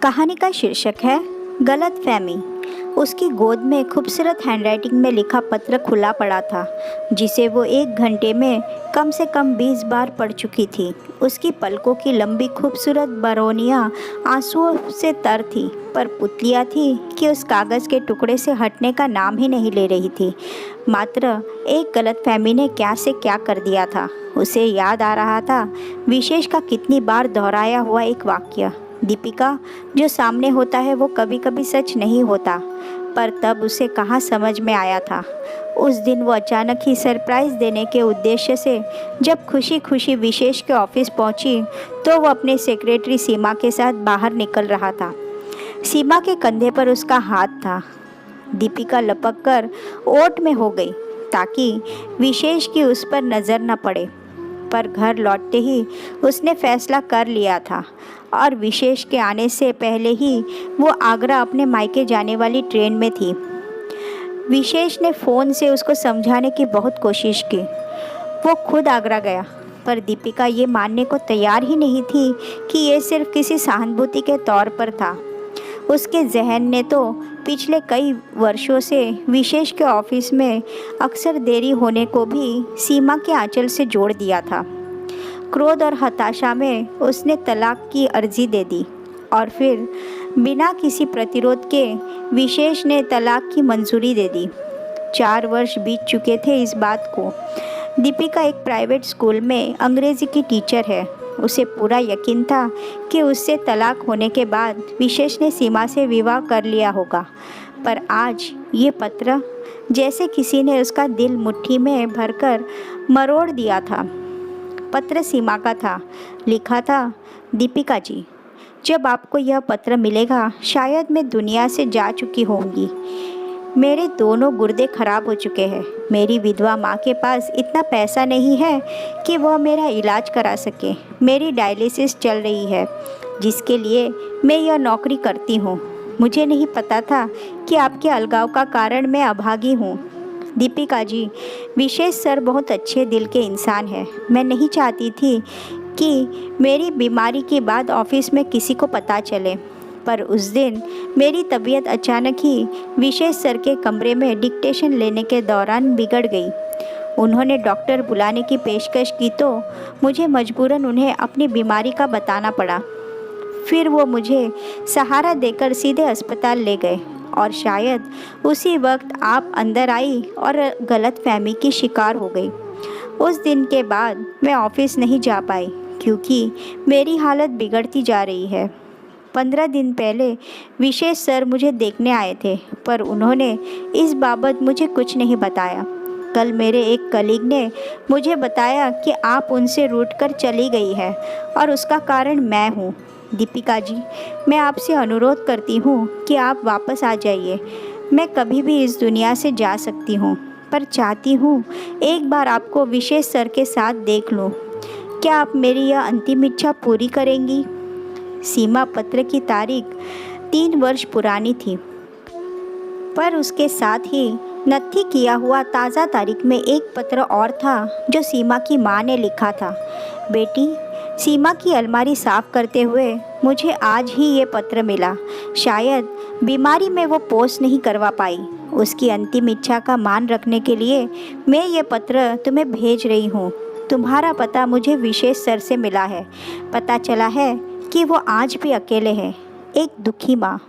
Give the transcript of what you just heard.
कहानी का शीर्षक है गलतफहमी। उसकी गोद में खूबसूरत हैंडराइटिंग में लिखा पत्र खुला पड़ा था, जिसे वो 1 घंटे में कम से कम 20 बार पढ़ चुकी थी। उसकी पलकों की लंबी खूबसूरत बरौनियाँ आंसुओं से तर थी, पर पुतलियाँ थी कि उस कागज़ के टुकड़े से हटने का नाम ही नहीं ले रही थी। मात्र एक गलतफहमी ने क्या से क्या कर दिया था। उसे याद आ रहा था विशेष का कितनी बार दोहराया हुआ एक वाक्य, दीपिका, जो सामने होता है वो कभी कभी सच नहीं होता। पर तब उसे कहाँ समझ में आया था। उस दिन वो अचानक ही सरप्राइज़ देने के उद्देश्य से जब खुशी खुशी विशेष के ऑफिस पहुंची, तो वो अपने सेक्रेटरी सीमा के साथ बाहर निकल रहा था। सीमा के कंधे पर उसका हाथ था। दीपिका लपक कर ओट में हो गई ताकि विशेष की उस पर नज़र न पड़े। पर घर लौटते ही उसने फैसला कर लिया था और विशेष के आने से पहले ही वो आगरा अपने मायके जाने वाली ट्रेन में थी। विशेष ने फ़ोन से उसको समझाने की बहुत कोशिश की। वो खुद आगरा गया, पर दीपिका ये मानने को तैयार ही नहीं थी कि ये सिर्फ किसी सहानुभूति के तौर पर था। उसके जहन ने तो पिछले कई वर्षों से विशेष के ऑफिस में अक्सर देरी होने को भी सीमा के आंचल से जोड़ दिया था। क्रोध और हताशा में उसने तलाक की अर्जी दे दी और फिर बिना किसी प्रतिरोध के विशेष ने तलाक की मंजूरी दे दी। 4 वर्ष बीत चुके थे इस बात को। दीपिका एक प्राइवेट स्कूल में अंग्रेज़ी की टीचर है। उसे पूरा यकीन था कि उससे तलाक होने के बाद विशेष ने सीमा से विवाह कर लिया होगा। पर आज ये पत्र जैसे किसी ने उसका दिल मुट्ठी में भरकर मरोड़ दिया था। पत्र सीमा का था। लिखा था, दीपिका जी, जब आपको यह पत्र मिलेगा शायद मैं दुनिया से जा चुकी होंगी। मेरे दोनों गुर्दे खराब हो चुके हैं। मेरी विधवा माँ के पास इतना पैसा नहीं है कि वह मेरा इलाज करा सके। मेरी डायलिसिस चल रही है, जिसके लिए मैं यह नौकरी करती हूँ। मुझे नहीं पता था कि आपके अलगाव का कारण मैं अभागी हूँ। दीपिका जी, विशेष सर बहुत अच्छे दिल के इंसान हैं। मैं नहीं चाहती थी कि मेरी बीमारी के बाद ऑफिस में किसी को पता चले, पर उस दिन मेरी तबीयत अचानक ही विशेष सर के कमरे में डिक्टेशन लेने के दौरान बिगड़ गई। उन्होंने डॉक्टर बुलाने की पेशकश की तो मुझे मजबूरन उन्हें अपनी बीमारी का बताना पड़ा। फिर वो मुझे सहारा देकर सीधे अस्पताल ले गए और शायद उसी वक्त आप अंदर आई और गलतफहमी की शिकार हो गई। उस दिन के बाद मैं ऑफिस नहीं जा पाई क्योंकि मेरी हालत बिगड़ती जा रही है। 15 दिन पहले विशेष सर मुझे देखने आए थे, पर उन्होंने इस बाबत मुझे कुछ नहीं बताया। कल मेरे एक कलीग ने मुझे बताया कि आप उनसे रूठकर चली गई है और उसका कारण मैं हूँ। दीपिका जी, मैं आपसे अनुरोध करती हूँ कि आप वापस आ जाइए। मैं कभी भी इस दुनिया से जा सकती हूँ, पर चाहती हूँ एक बार आपको विशेष सर के साथ देख लूँ। क्या आप मेरी यह अंतिम इच्छा पूरी करेंगी? सीमा पत्र की तारीख 3 वर्ष पुरानी थी, पर उसके साथ ही नत्थी किया हुआ ताज़ा तारीख में एक पत्र और था जो सीमा की माँ ने लिखा था। बेटी, सीमा की अलमारी साफ करते हुए मुझे आज ही ये पत्र मिला। शायद बीमारी में वो पोस्ट नहीं करवा पाई। उसकी अंतिम इच्छा का मान रखने के लिए मैं ये पत्र तुम्हें भेज रही हूँ। तुम्हारा पता मुझे विशेष सर से मिला है। पता चला है कि वो आज भी अकेले हैं। एक दुखी माँ।